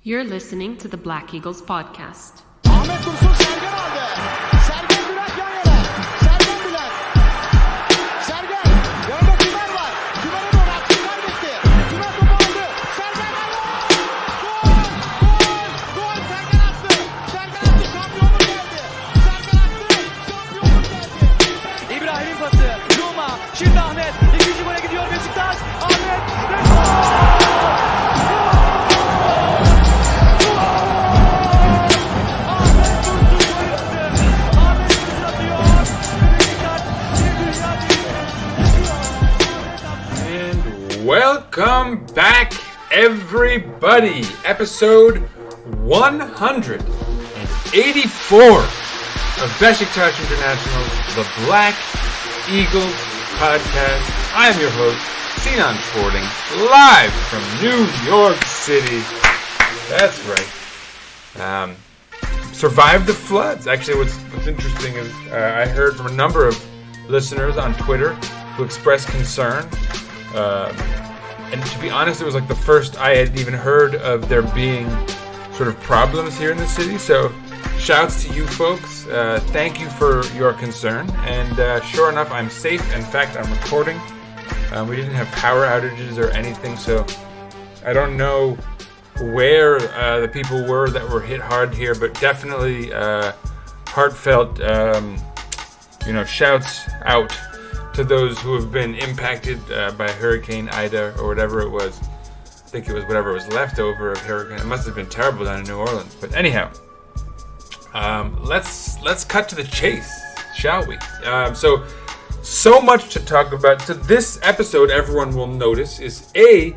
You're listening to the Black Eagles podcast. Ahmet Dursun Sergen aldı. Sergen Bülent yan yana. Sergen Bülent. Sergen. Yanında Tümer var. Tümer'e doğru attı. Tümer gitti. Tümer topu aldı. Sergen aldı. Gol! Gol! Sergen attı. Sergen attı. Şampiyonluk geldi. Sergen attı. Şampiyonluk geldi. İbrahim'in pası. Zuma. Şimdi Ahmet. İkinci gole gidiyor Beşiktaş. Ahmet. Welcome back, everybody. Episode 184 of Beşiktaş International's The Black Eagles Podcast. I am your host, Sinan, live from New York City. That's right. Survived the floods. Actually, what's interesting is I heard from a number of listeners on Twitter who expressed concern. And to be honest, it was like the first I had even heard of there being sort of problems here in the city. So shouts to you folks. Thank you for your concern. And sure enough, I'm safe. In fact, I'm recording. We didn't have power outages or anything. So I don't know where the people were that were hit hard here, but definitely heartfelt, shouts out to those who have been impacted by Hurricane Ida or whatever it was. I think it was whatever was left over of Hurricane. It must have been terrible down in New Orleans. But anyhow, let's cut to the chase, shall we? So much to talk about. So this episode, everyone will notice, is A,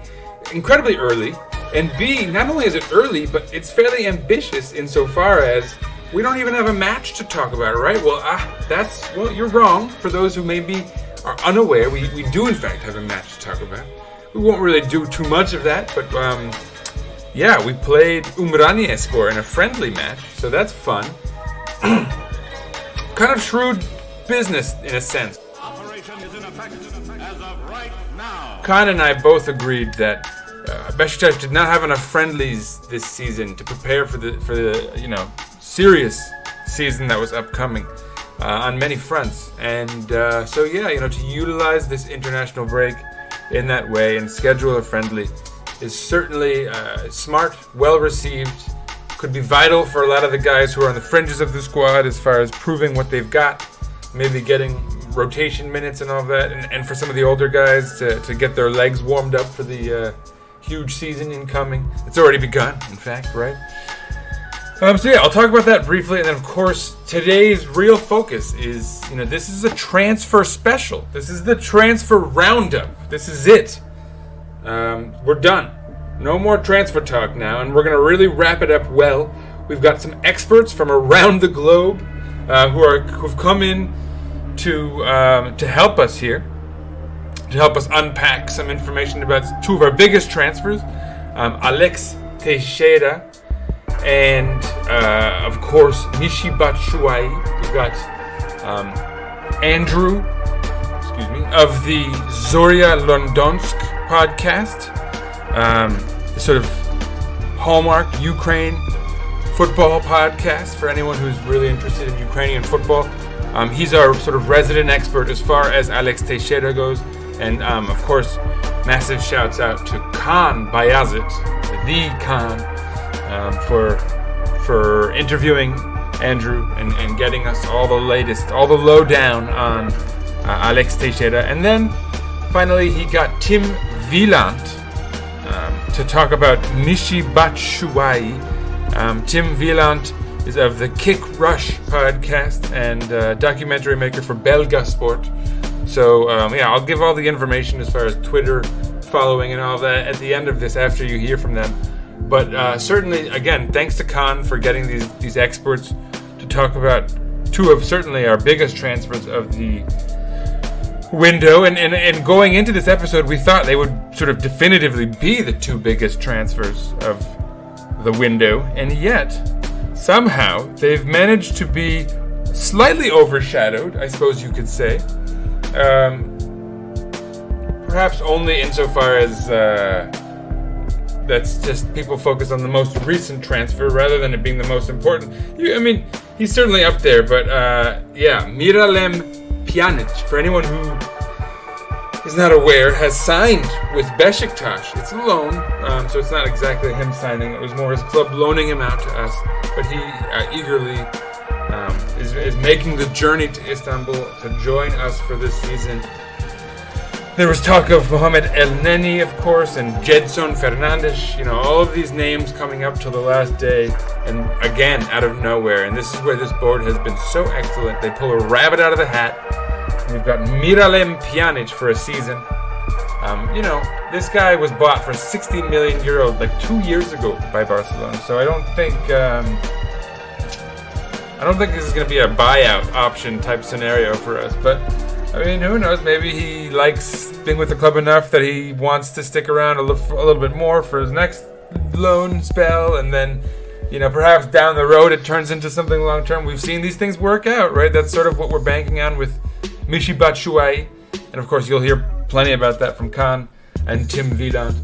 incredibly early, and B, not only is it early, but it's fairly ambitious insofar as we don't even have a match to talk about, right? Well, you're wrong. For those who maybe are unaware, we do in fact have a match to talk about. We won't really do too much of that, but we played Ümraniyespor in a friendly match, so that's fun. Kind of shrewd business in a sense. Operation is in effect as of right now. Kaan and I both agreed that Beşiktaş did not have enough friendlies this season to prepare for the serious season that was upcoming on many fronts, and to utilize this international break in that way and schedule a friendly is certainly smart, well received, could be vital for a lot of the guys who are on the fringes of the squad as far as proving what they've got, maybe getting rotation minutes and all that, and for some of the older guys to get their legs warmed up for the huge season incoming. It's already begun, in fact, right? I'll talk about that briefly, and then of course today's real focus is, this is a transfer special. This is the transfer roundup. This is it. We're done. No more transfer talk now, and we're going to really wrap it up well. We've got some experts from around the globe who've come in to help us here, to help us unpack some information about two of our biggest transfers, Alex Teixeira and of course Michy Batshuayi. We've got Andrew of the Zorya Londonsk podcast, the sort of hallmark Ukraine football podcast for anyone who's really interested in Ukrainian football. He's our sort of resident expert as far as Alex Teixeira goes, and of course massive shouts out to Kaan the Kaan, for interviewing Andrew and getting us all the latest, all the lowdown on Alex Teixeira. And then finally he got Tim Weilandt to talk about Michy Batshuayi. Tim Weilandt is of the Kick Rush podcast and documentary maker for Belga Sport. So I'll give all the information as far as Twitter following and all that at the end of this after you hear from them. But certainly, again, thanks to Kaan for getting these experts to talk about two of certainly our biggest transfers of the window. And going into this episode, we thought they would sort of definitively be the two biggest transfers of the window. And yet, somehow, they've managed to be slightly overshadowed, I suppose you could say. Perhaps only insofar as that's just people focus on the most recent transfer rather than it being the most important. I mean, he's certainly up there, but Miralem Pjanic, for anyone who is not aware, has signed with Besiktas. It's a loan, so it's not exactly him signing. It was more his club loaning him out to us, but he eagerly is making the journey to Istanbul to join us for this season. There was talk of Mohamed El Neni, of course, and Jedson Fernandes, all of these names coming up till the last day, and again, out of nowhere. And this is where this board has been so excellent. They pull a rabbit out of the hat. We've got Miralem Pjanic for a season. This guy was bought for 60 million euros like 2 years ago by Barcelona. So I don't think this is going to be a buyout option type scenario for us. But I mean, who knows? Maybe he likes being with the club enough that he wants to stick around a little bit more for his next loan spell, and then, perhaps down the road it turns into something long term. We've seen these things work out, right? That's sort of what we're banking on with Michy Batshuayi, and of course you'll hear plenty about that from Kaan and Tim Weilandt.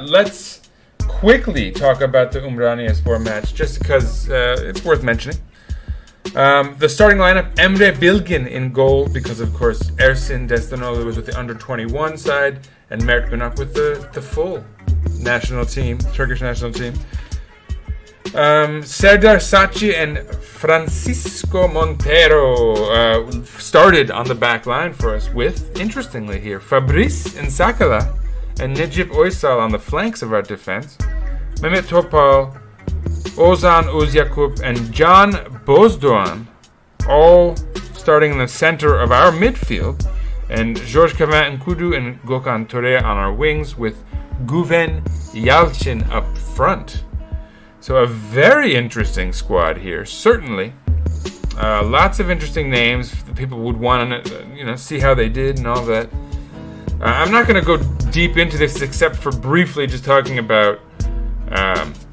Let's quickly talk about the Ümraniyespor match, just because it's worth mentioning. The starting lineup: Emre Bilgin in goal, because of course Ersin Destanoğlu was with the under-21 side, and Mert Günok with the full national team, Turkish national team. Serdar Saci and Francisco Montero started on the back line for us with, interestingly here, Fabrice Nsakala and Necip Uysal on the flanks of our defense. Mehmet Topal, Ozan Uzyakup, and Can Bozdoğan all starting in the center of our midfield, and George Kevin Nkudu and Gökhan Töre on our wings, with Güven Yalçın up front. So a very interesting squad here, certainly. Lots of interesting names. People would want to, see how they did and all that. I'm not going to go deep into this except for briefly just talking about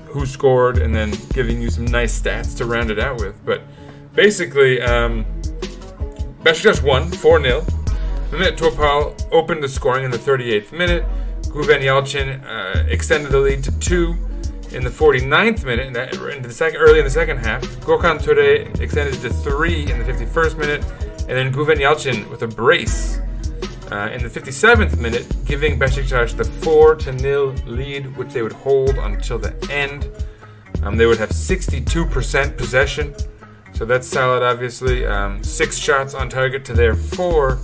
who scored and then giving you some nice stats to round it out with. But basically, Beşiktaş won 4-0. Mehmet Topal opened the scoring in the 38th minute. Güven Yalçın extended the lead to 2 in the 49th minute, early in the second half. Gökhan Töre extended to 3 in the 51st minute, and then Güven Yalçın with a brace in the 57th minute, giving Beşiktaş the 4-0 lead, which they would hold until the end. They would have 62% possession, so that's solid, obviously. 6 shots on target to their 4,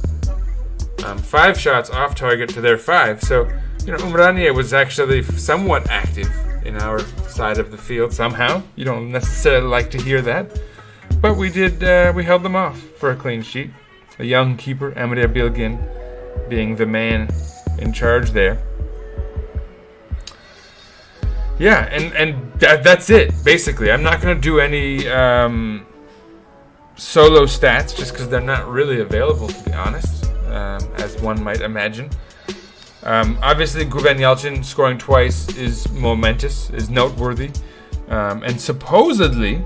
5 shots off target to their 5. So, Ümraniye was actually somewhat active in our side of the field somehow. You don't necessarily like to hear that, but we did. We held them off for a clean sheet. A young keeper, Emre Bilgin, being the man in charge there. Yeah, and that's it, basically. I'm not going to do any solo stats, just because they're not really available, to be honest, as one might imagine. Obviously, Güven Yalçın scoring twice is momentous, is noteworthy. And supposedly,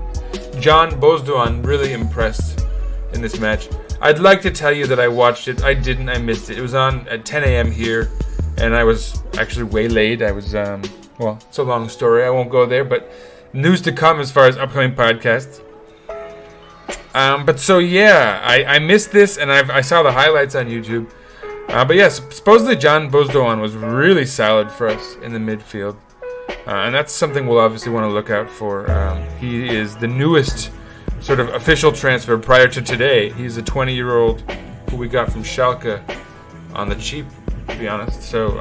Can Bozdoğan really impressed in this match. I'd like to tell you that I watched it. I didn't. I missed it. It was on at 10 a.m. here, and I was actually waylaid. I was, it's a long story. I won't go there, but news to come as far as upcoming podcasts. I missed this, and I saw the highlights on YouTube. Supposedly Can Bozdoğan was really solid for us in the midfield. And that's something we'll obviously want to look out for. He is the newest sort of official transfer prior to today. He's a 20-year-old who we got from Schalke on the cheap, to be honest. So,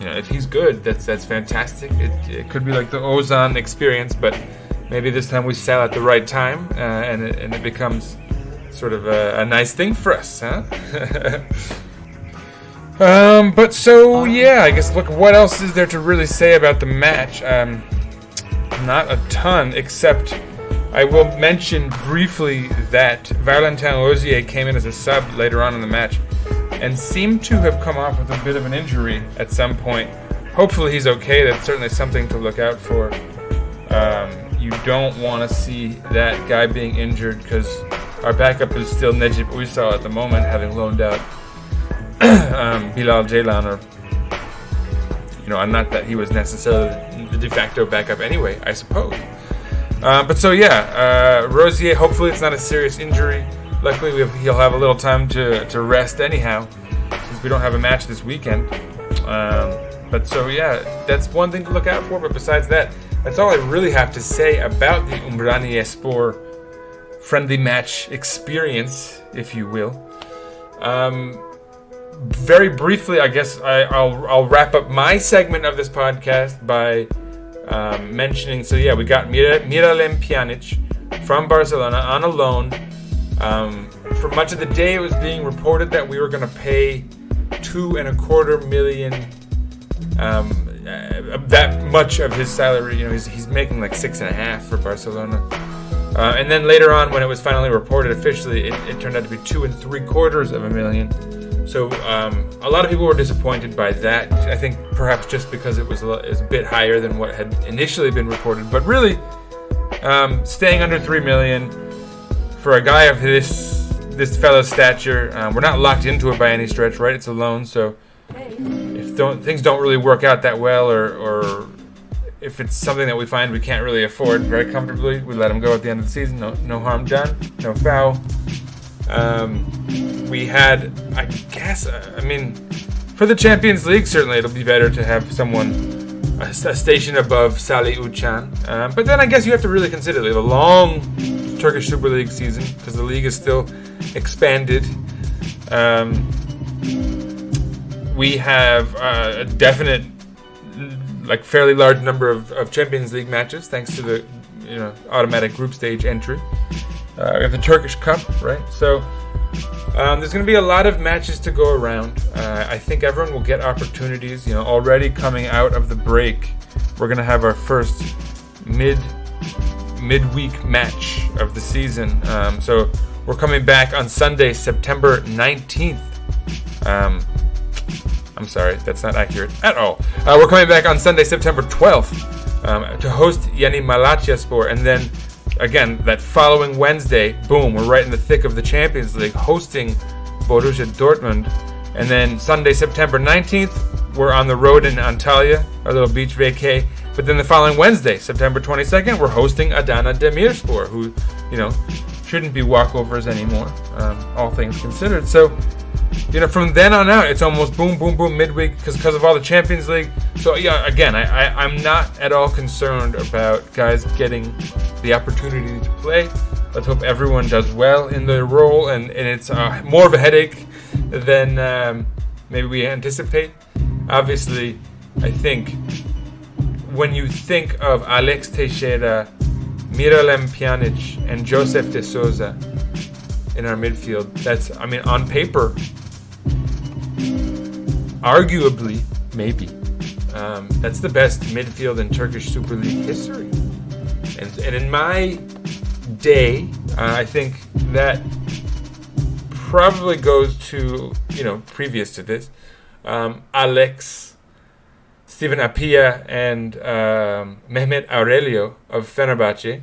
if he's good, that's fantastic. It could be like the Ozan experience, but maybe this time we sell at the right time, and it becomes sort of a nice thing for us, huh? I guess, look, what else is there to really say about the match? Not a ton, except I will mention briefly that Valentin Rosier came in as a sub later on in the match and seemed to have come off with a bit of an injury at some point. Hopefully he's okay. That's certainly something to look out for. You don't want to see that guy being injured, because our backup is still Necip Uysal at the moment, having loaned out Bilal Ceylan, or not that he was necessarily the de facto backup anyway, I suppose. Rosier, hopefully it's not a serious injury. Luckily, he'll have a little time to rest anyhow, since we don't have a match this weekend. That's one thing to look out for. But besides that, that's all I really have to say about the Ümraniyespor friendly match experience, if you will. Very briefly, I guess I'll wrap up my segment of this podcast by mentioning. So yeah, we got Miralem Pjanic from Barcelona on a loan. For much of the day, it was being reported that we were going to pay $2.25 million. That much of his salary, he's making like 6.5 for Barcelona. And then later on, when it was finally reported officially, it turned out to be $2.75 million. So a lot of people were disappointed by that. I think perhaps just because it was a bit higher than what had initially been reported. But really, staying under $3 million for a guy of this fellow's stature, we're not locked into it by any stretch, right? It's a loan, so if things don't really work out that well, or if it's something that we find we can't really afford very comfortably, we let him go at the end of the season. No harm done, no foul. We had, I guess, for the Champions League, certainly it'll be better to have someone a station above Salih Uçan. But then I guess you have to really consider the long Turkish Super League season, because the league is still expanded. We have a definite, fairly large number of Champions League matches, thanks to the automatic group stage entry. We have the Turkish Cup, right? So there's going to be a lot of matches to go around. I think everyone will get opportunities. Already coming out of the break, we're going to have our first midweek match of the season. So we're coming back on Sunday, September 19th. I'm sorry, that's not accurate at all. We're coming back on Sunday, September 12th to host Ümraniyespor, and then again, that following Wednesday, boom, we're right in the thick of the Champions League, hosting Borussia Dortmund. And then Sunday, September 19th, we're on the road in Antalya, our little beach vacay. But then the following Wednesday, September 22nd, we're hosting Adana Demirspor, who, shouldn't be walkovers anymore, all things considered. So, from then on out, it's almost boom, boom, boom midweek because of all the Champions League. So, yeah, again, I'm not at all concerned about guys getting the opportunity to play. Let's hope everyone does well in their role, and it's more of a headache than maybe we anticipate. Obviously, I think when you think of Alex Teixeira, Miralem Pjanic, and Josef de Souza in our midfield, that's, on paper, arguably, maybe, that's the best midfield in Turkish Super League history. And in my day, I think that probably goes to, previous to this, Alex, Steven Apia, and Mehmet Aurelio of Fenerbahce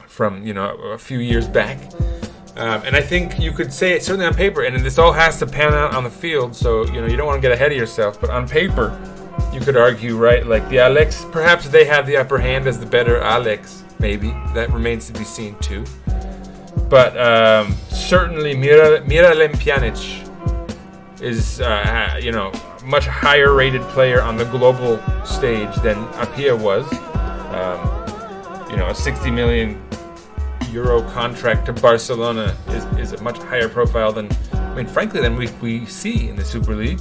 from, a few years back. And I think you could say it certainly on paper, and this all has to pan out on the field, so, you don't want to get ahead of yourself, but on paper, you could argue, right, like the Alex, perhaps they have the upper hand as the better Alex, maybe. That remains to be seen, too. But certainly Miralem Pjanic is, much higher rated player on the global stage than Apia was. A 60 million euro contract to Barcelona is a much higher profile than, frankly, than we see in the Super League.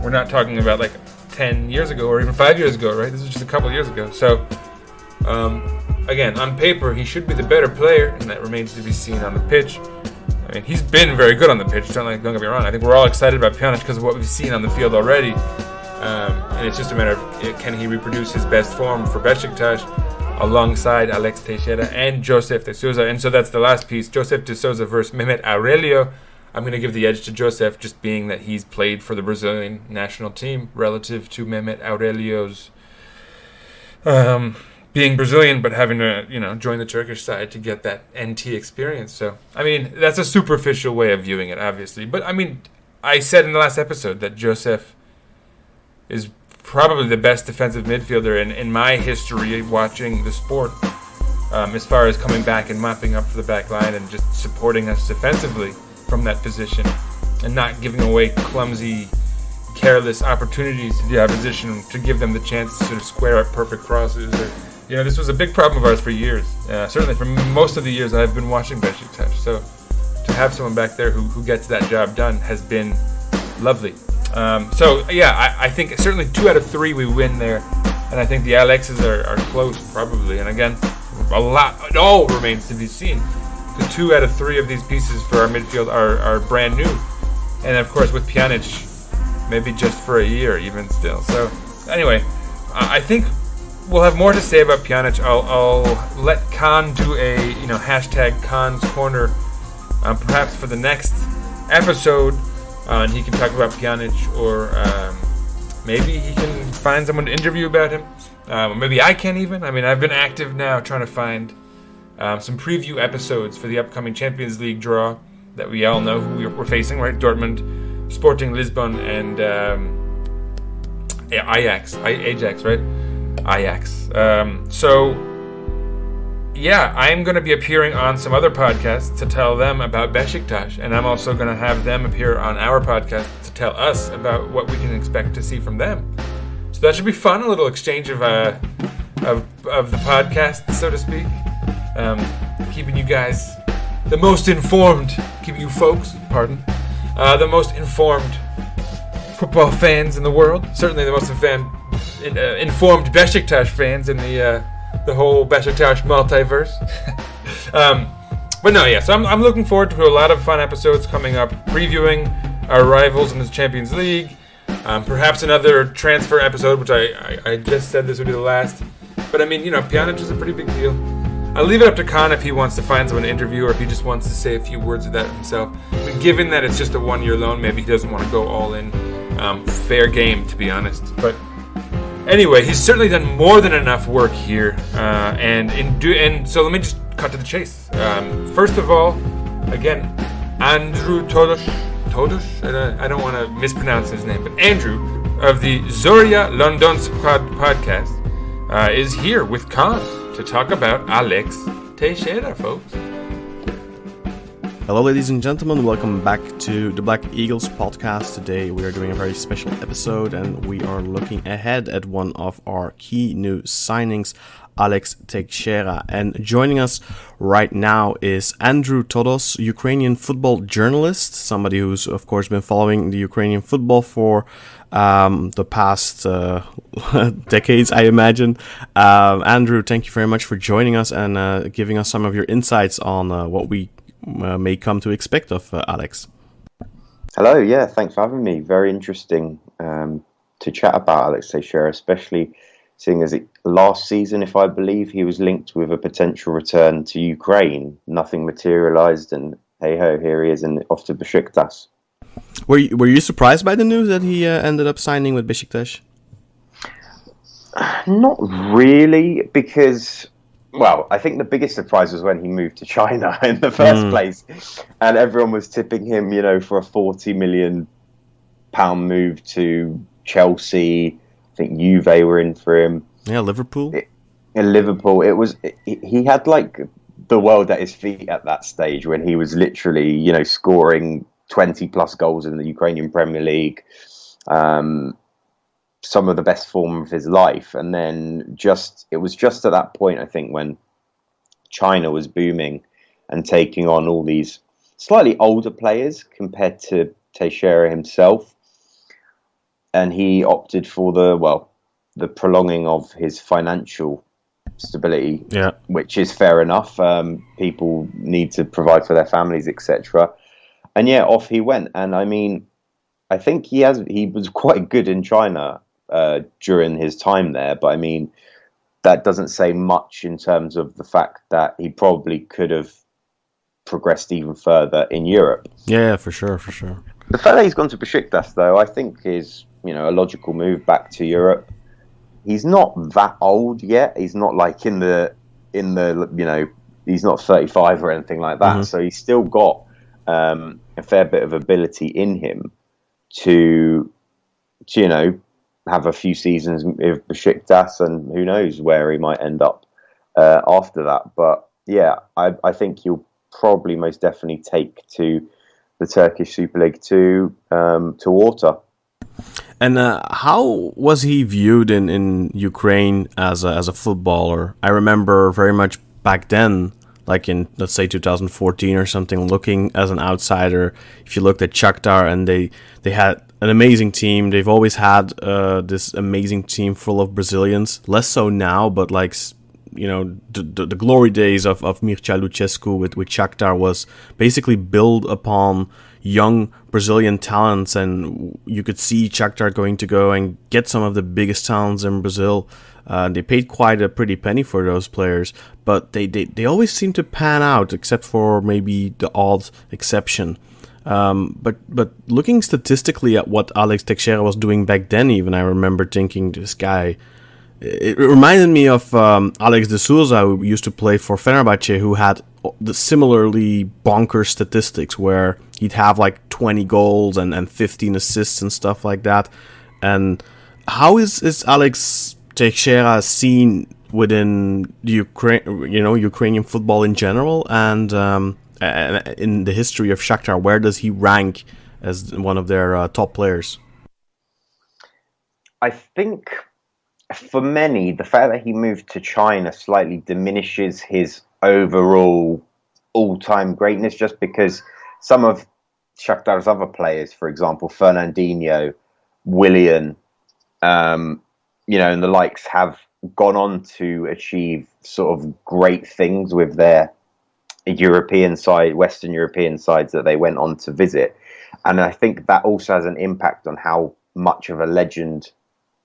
We're not talking about 10 years ago or even 5 years ago, right? This was just a couple years ago. So, again, on paper, he should be the better player, and that remains to be seen on the pitch. He's been very good on the pitch, don't get me wrong. I think we're all excited about Pjanic because of what we've seen on the field already. And it's just a matter of, can he reproduce his best form for Besiktas alongside Alex Teixeira and Josef de Souza. And so that's the last piece, Josef de Souza versus Mehmet Aurelio. I'm going to give the edge to Josef, just being that he's played for the Brazilian national team relative to Mehmet Aurelio's being Brazilian but having to, join the Turkish side to get that NT experience. So, that's a superficial way of viewing it, obviously. But, I said in the last episode that Josef is probably the best defensive midfielder in my history watching the sport, as far as coming back and mopping up for the back line and just supporting us defensively from that position and not giving away clumsy, careless opportunities to the opposition to give them the chance to sort of square up perfect crosses. This was a big problem of ours for years, certainly for most of the years I've been watching Besiktas. So to have someone back there who gets that job done has been lovely. I think certainly 2 out of 3 we win there, and I think the Alexes are close probably. And again, it all remains to be seen. The 2 out of 3 of these pieces for our midfield are brand new, and of course with Pjanic, maybe just for a year even still. So anyway, I think we'll have more to say about Pjanic. I'll let Kaan do a hashtag Kaan's Corner perhaps for the next episode, and he can talk about Pjanic, or maybe he can find someone to interview about him. Maybe I can even. I mean, I've been active now trying to find some preview episodes for the upcoming Champions League draw that we all know who we're facing, right? Dortmund, Sporting Lisbon, and Ajax, right? Ajax. I'm going to be appearing on some other podcasts to tell them about Besiktas, and I'm also going to have them appear on our podcast to tell us about what we can expect to see from them. So that should be fun, a little exchange of the podcast, so to speak. Keeping you guys the most informed, keeping you folks, the most informed football fans in the world. Certainly the most informed Besiktas fans in the whole Besiktas multiverse. So I'm looking forward to a lot of fun episodes coming up, previewing our rivals in the Champions League. Perhaps another transfer episode, which I just said this would be the last. But I mean, Pjanic is a pretty big deal. I'll leave it up to Kaan if he wants to find someone to interview, or if he just wants to say a few words of that himself. I mean, given that it's just a 1-year loan, maybe he doesn't want to go all in. Fair game, to be honest. But anyway, he's certainly done more than enough work here. So let me just cut to the chase. First of all, again, Andrew Todos. I don't want to mispronounce his name, but Andrew of the Zorya London's podcast is here with Kaan to talk about Alex Teixeira, folks. Hello, ladies and gentlemen. Welcome back to the Black Eagles podcast. Today we are doing a very special episode, and we are looking ahead at one of our key new signings, Alex Teixeira. And joining us right now is Andrew Todos, Ukrainian football journalist, somebody who's, of course, been following the Ukrainian football for the past decades, I imagine. Andrew, thank you very much for joining us and giving us some of your insights on what we may come to expect of Alex. Hello, yeah, thanks for having me. Very interesting to chat about Alex Teixeira, especially seeing as last season, if I believe, he was linked with a potential return to Ukraine. Nothing materialised, and hey-ho, here he is and off to Besiktas. Were you surprised by the news that he ended up signing with Besiktas? Not really, because, well, I think the biggest surprise was when he moved to China in the first place, and everyone was tipping him, for a £40 million move to Chelsea. I think Juve were in for him. Yeah, Liverpool. In Liverpool, he had like the world at his feet at that stage when he was literally, scoring 20 plus goals in the Ukrainian Premier League. Some of the best form of his life. And then it was just at that point, I think, when China was booming and taking on all these slightly older players compared to Teixeira himself. And he opted for the prolonging of his financial stability, which is fair enough. People need to provide for their families, etc. And off he went. And I mean, I think he was quite good in China during his time there, but I mean, that doesn't say much in terms of the fact that he probably could have progressed even further in Europe. Yeah, for sure. The fact that he's gone to Besiktas, though, I think is a logical move back to Europe. He's not that old yet. He's not like in the he's not 35 or anything like that. So he's still got a fair bit of ability in him to have a few seasons with Besiktas, and who knows where he might end up after that. But yeah, I think he'll probably most definitely take to the Turkish Super League to water. And how was he viewed in Ukraine as a footballer? I remember very much back then, like in, let's say, 2014 or something, looking as an outsider. If you looked at Shakhtar, and they had an amazing team. They've always had this amazing team full of Brazilians. Less so now, but like, you know, the glory days of Mircea Lucescu with Shakhtar was basically built upon young Brazilian talents, and you could see Shakhtar going to go and get some of the biggest talents in Brazil. They paid quite a pretty penny for those players, but they always seem to pan out, except for maybe the odd exception. But looking statistically at what Alex Teixeira was doing back then, even, I remember thinking, this guy, it reminded me of Alex de Souza, who used to play for Fenerbahce, who had the similarly bonkers statistics where he'd have like 20 goals and 15 assists and stuff like that. And how is Alex Teixeira seen within the Ukrainian football in general, and in the history of Shakhtar? Where does he rank as one of their top players? I think for many, the fact that he moved to China slightly diminishes his overall all-time greatness, just because some of Shakhtar's other players, for example, Fernandinho, Willian, and the likes, have gone on to achieve sort of great things with their European side, Western European sides that they went on to visit. And I think that also has an impact on how much of a legend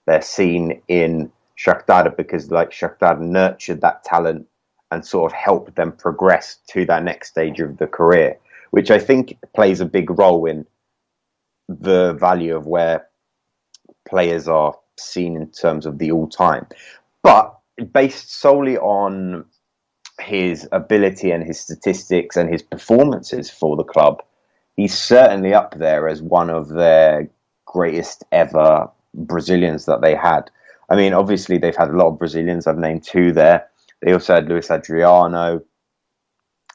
they're seen in Shakhtar, because like Shakhtar nurtured that talent and sort of helped them progress to that next stage of the career, which I think plays a big role in the value of where players are seen in terms of the all-time. But based solely on his ability and his statistics and his performances for the club, he's certainly up there as one of their greatest ever Brazilians that they had. I mean, obviously they've had a lot of Brazilians. I've named two there. They also had Luis Adriano,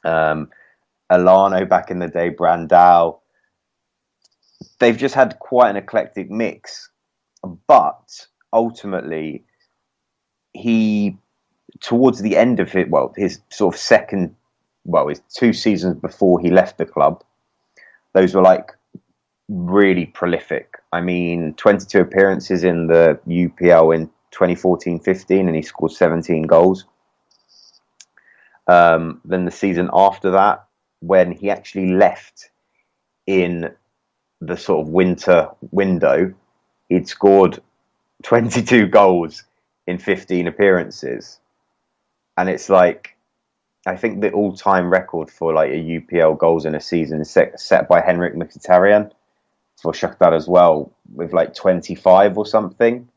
Alano back in the day, Brandao. They've just had quite an eclectic mix. But ultimately, he, towards the end of his sort of his 2 seasons before he left the club, those were like really prolific. I mean, 22 appearances in the UPL in 2014-15, and he scored 17 goals. Then the season after that, when he actually left in the sort of winter window, he'd scored 22 goals in 15 appearances. And it's like, I think the all-time record for like a UPL goals in a season is set by Henrik Mkhitaryan for Shakhtar as well, with like 25 or something.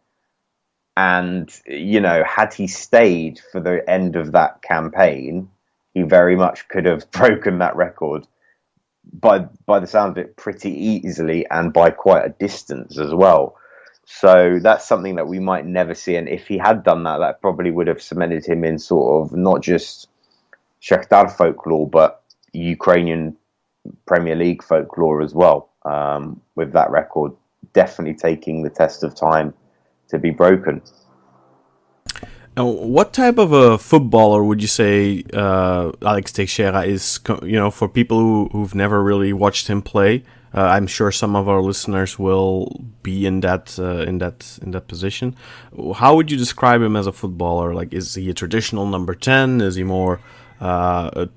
And, had he stayed for the end of that campaign, he very much could have broken that record by the sound of it pretty easily, and by quite a distance as well. So that's something that we might never see. And if he had done that, that probably would have cemented him in sort of not just Shakhtar folklore, but Ukrainian Premier League folklore as well, with that record definitely taking the test of time to be broken. Now, what type of a footballer would you say Alex Teixeira is? For people who've never really watched him play, I'm sure some of our listeners will be in that position. How would you describe him as a footballer? Like, is he a traditional number 10? Is he more a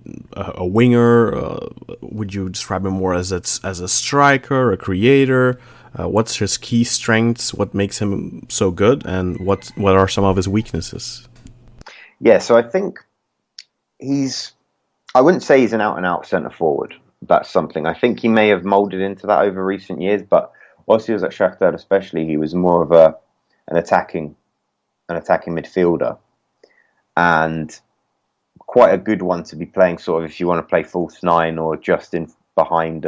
winger? Would you describe him more as a striker, a creator? What's his key strengths? What makes him so good? And what are some of his weaknesses? Yeah, so I think I wouldn't say he's an out-and-out centre-forward. That's something. I think he may have moulded into that over recent years, but whilst he was at Shakhtar especially, he was more of an attacking midfielder, and quite a good one to be playing sort of if you want to play false nine, or just in behind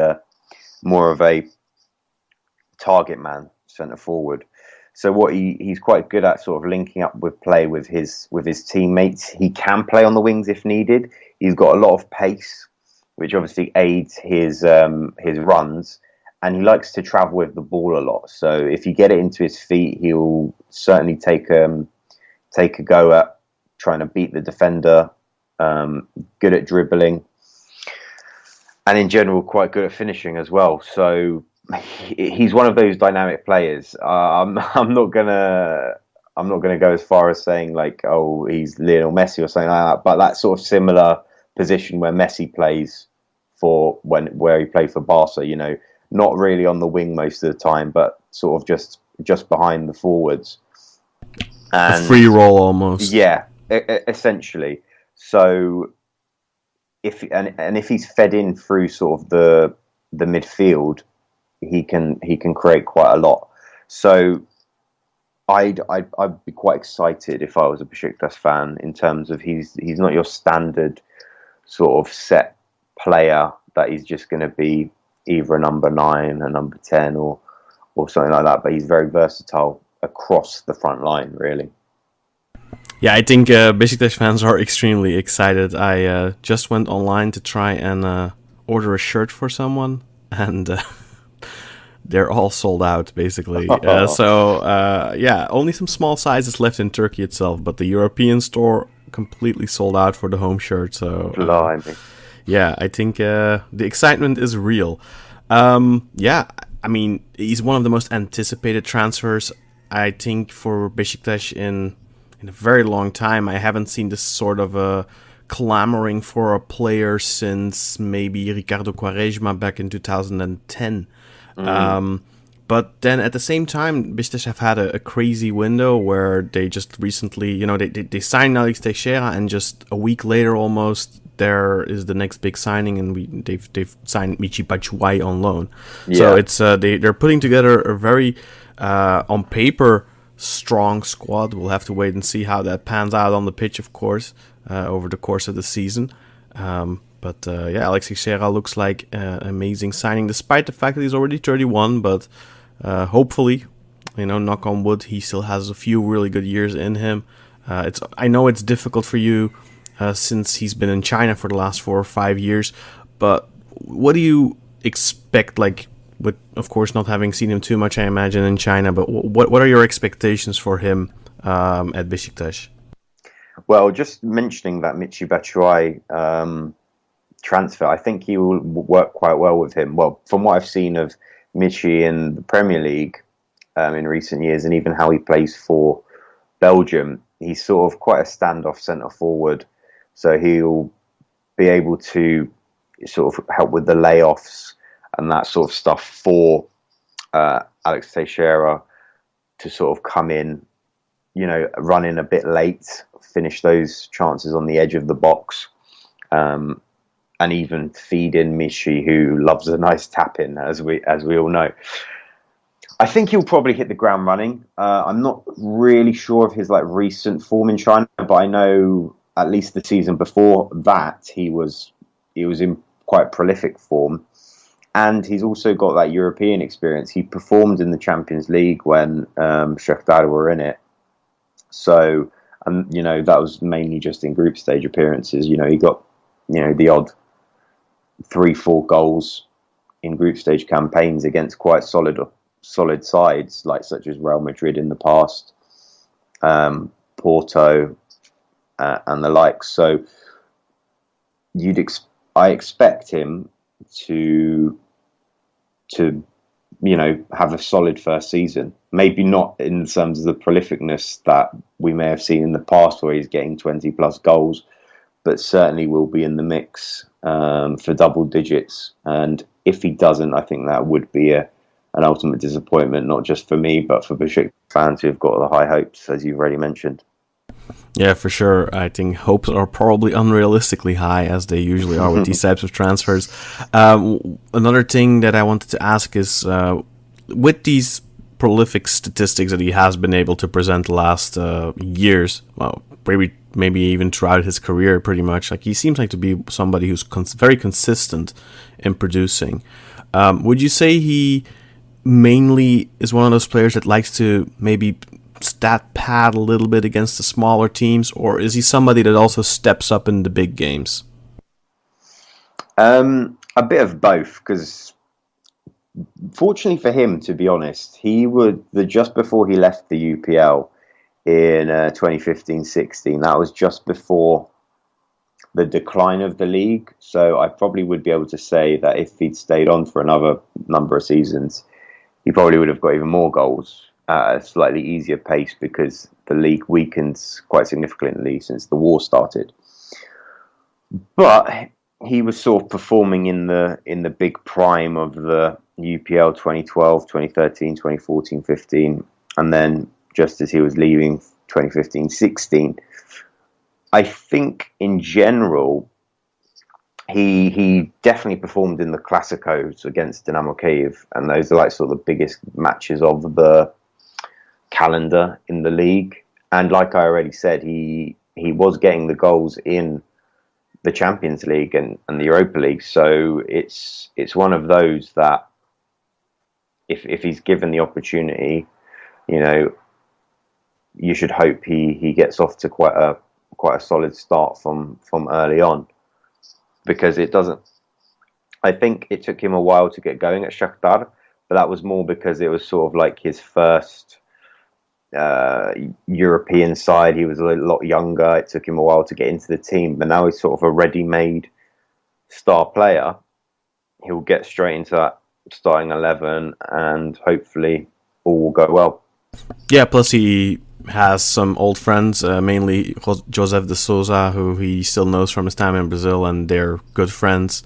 more of a target man centre forward. So what he's quite good at sort of linking up with play with his teammates. He can play on the wings if needed. He's got a lot of pace, which obviously aids his runs, and he likes to travel with the ball a lot. So if you get it into his feet, he'll certainly take a go at trying to beat the defender. Good at dribbling, and in general quite good at finishing as well. So he's one of those dynamic players. I'm not gonna go as far as saying like, oh, he's Lionel Messi or something like that. But that sort of similar position where Messi plays where he played for Barca. You know, not really on the wing most of the time, but sort of just behind the forwards. And a free roll almost. Yeah, essentially. So if he's fed in through sort of the midfield, he can create quite a lot. So I'd be quite excited if I was a Besiktas fan, in terms of he's not your standard sort of set player that he's just going to be either a number 9, a number 10, or something like that. But he's very versatile across the front line, really. Yeah, I think Besiktas fans are extremely excited. I just went online to try and order a shirt for someone, and they're all sold out, basically. Yeah, only some small sizes left in Turkey itself, but the European store completely sold out for the home shirt. So, Blimey. Yeah, I think the excitement is real. Yeah, I mean, he's one of the most anticipated transfers, I think, for Besiktas in a very long time. I haven't seen this sort of clamoring for a player since maybe Ricardo Quaresma back in 2010. But then at the same time, Besiktas have had a crazy window where they just recently, you know, they signed Alex Teixeira, and just a week later almost, there is the next big signing, and they've signed Michy Batshuayi on loan. Yeah. So it's they're putting together a very on paper strong squad. We'll have to wait and see how that pans out on the pitch, of course, over the course of the season. But yeah, Alex Teixeira looks like an amazing signing, despite the fact that he's already 31. But hopefully, you know, knock on wood, he still has a few really good years in him. I know it's difficult for you since he's been in China for the last 4 or 5 years. But what do you expect? Like, with, of course, not having seen him too much, I imagine, in China. But what are your expectations for him at Besiktas? Well, just mentioning that Michy Batshuayi transfer, I think he will work quite well with him. Well, from what I've seen of Michy in the Premier League in recent years, and even how he plays for Belgium, he's sort of quite a standoff centre forward. So he'll be able to sort of help with the layoffs and that sort of stuff for Alex Teixeira to sort of come in, you know, run in a bit late, finish those chances on the edge of the box, and even feed in Michy, who loves a nice tap in, as we all know. I think he'll probably hit the ground running. I'm not really sure of his like recent form in China, but I know at least the season before that he was in quite prolific form, and he's also got that European experience. He performed in the Champions League when Shakhtar were in it, so you know, that was mainly just in group stage appearances. You know, he got, you know, the odd 3-4 goals in group stage campaigns against quite solid sides, like such as Real Madrid in the past, Porto, and the like. So I expect him to you know, have a solid first season. Maybe not in terms of the prolificness that we may have seen in the past, where he's getting 20 plus goals, but certainly will be in the mix for double digits. And if he doesn't, I think that would be an ultimate disappointment, not just for me, but for Besiktas fans who have got the high hopes, as you've already mentioned. Yeah, for sure. I think hopes are probably unrealistically high, as they usually are with these types of transfers. Another thing that I wanted to ask is, with these prolific statistics that he has been able to present the last years, well, maybe even throughout his career, pretty much, like, he seems like to be somebody who's very consistent in producing. Would you say he mainly is one of those players that likes to maybe stat pad a little bit against the smaller teams, or is he somebody that also steps up in the big games? A bit of both, because fortunately for him, to be honest, he would just before he left the UPL in 2015-16, that was just before the decline of the league. So I probably would be able to say that if he'd stayed on for another number of seasons, he probably would have got even more goals at a slightly easier pace, because the league weakens quite significantly since the war started. But he was sort of performing in the big prime of the UPL 2012, 2013, 2014, 15, and then just as he was leaving 2015-16, I think in general he definitely performed in the Clásicos against Dynamo Kyiv, and those are like sort of the biggest matches of the calendar in the league. And like I already said, he was getting the goals in the Champions League and the Europa League. So it's one of those that if he's given the opportunity, you know, you should hope he gets off to quite a solid start from early on, because it doesn't. I think it took him a while to get going at Shakhtar, but that was more because it was sort of like his first European side. He was a lot younger. It took him a while to get into the team, but now he's sort of a ready-made star player. He'll get straight into that starting 11, and hopefully all will go well. Yeah, plus he has some old friends, mainly Joseph de Souza, who he still knows from his time in Brazil, and they're good friends,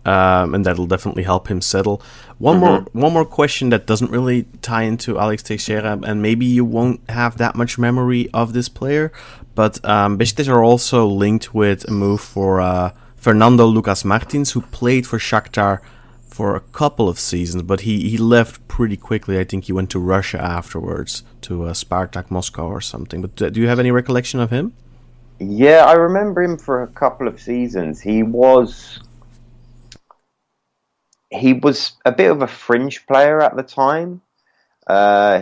and that'll definitely help him settle. One more question that doesn't really tie into Alex Teixeira, and maybe you won't have that much memory of this player, but Beşiktaş are also linked with a move for Fernando Lucas Martins, who played for Shakhtar for a couple of seasons, but he left pretty quickly. I think he went to Russia afterwards, to Spartak Moscow or something. But do you have any recollection of him? Yeah, I remember him for a couple of seasons. He was a bit of a fringe player at the time.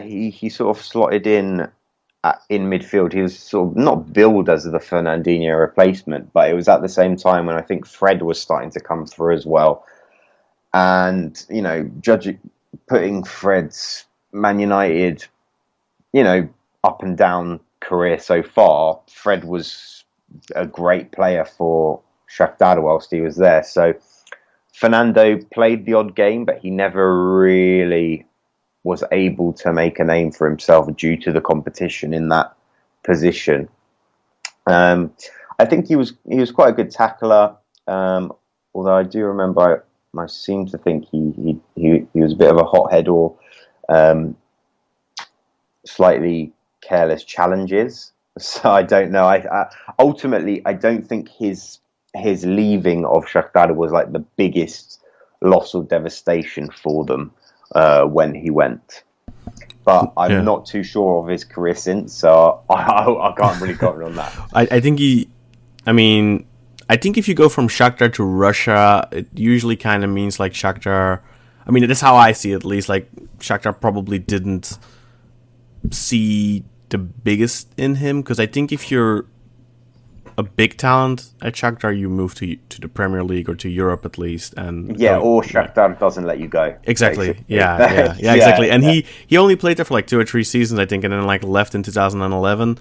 He sort of slotted in midfield. He was sort of not billed as the Fernandinho replacement, but it was at the same time when I think Fred was starting to come through as well. And, you know, putting Fred's Man United, you know, up and down career so far, Fred was a great player for Shakhtar whilst he was there. So Fernando played the odd game, but he never really was able to make a name for himself due to the competition in that position. I think he was quite a good tackler, although I do remember I seem to think he was a bit of a hothead, or slightly careless challenges. So I don't know. I ultimately I don't think his leaving of Shakhtar was like the biggest loss or devastation for them when he went. But I'm not too sure of his career since, so I can't really comment on that. I think if you go from Shakhtar to Russia, it usually kind of means like Shakhtar. I mean, that's how I see it, at least. Like Shakhtar probably didn't see the biggest in him, because I think if you're a big talent at Shakhtar, you move to the Premier League or to Europe at least, and or Shakhtar doesn't let you go. Exactly. Basically. Yeah, exactly. And he only played there for like 2 or 3 seasons, I think, and then like left in 2011.